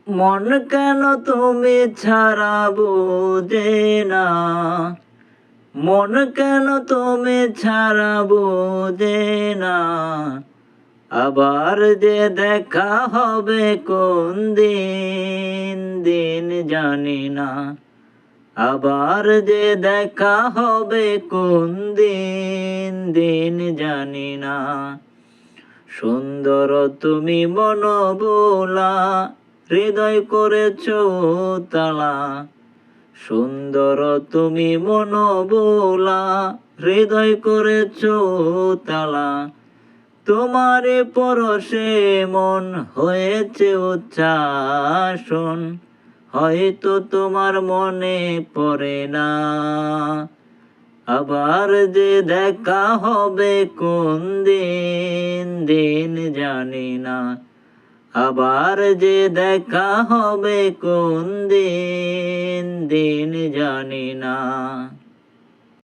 মন কেন তুমি ছাড়া বোঝে না, মন কেন তুমি ছাড়া বোঝে না, আবার যে দেখা হবে কোন দিন, দিন জানি না, আবার যে দেখা হবে কোন দিন, দিন জানি না। সুন্দর তুমি মনভোলা, হৃদয় করেছ তালা, সুন্দর তুমি মনভোলা, হৃদয় করেছ তালা, তোমার পরশে মন হয়েছে উচ্ছ্বাসন, হয়তো তোমার মনে পড়ে না, আবার যে দেখা হবে কোন দিন, দিন জানি না, আবার যে দেখা হবে কোন দিন, দিন জানি না।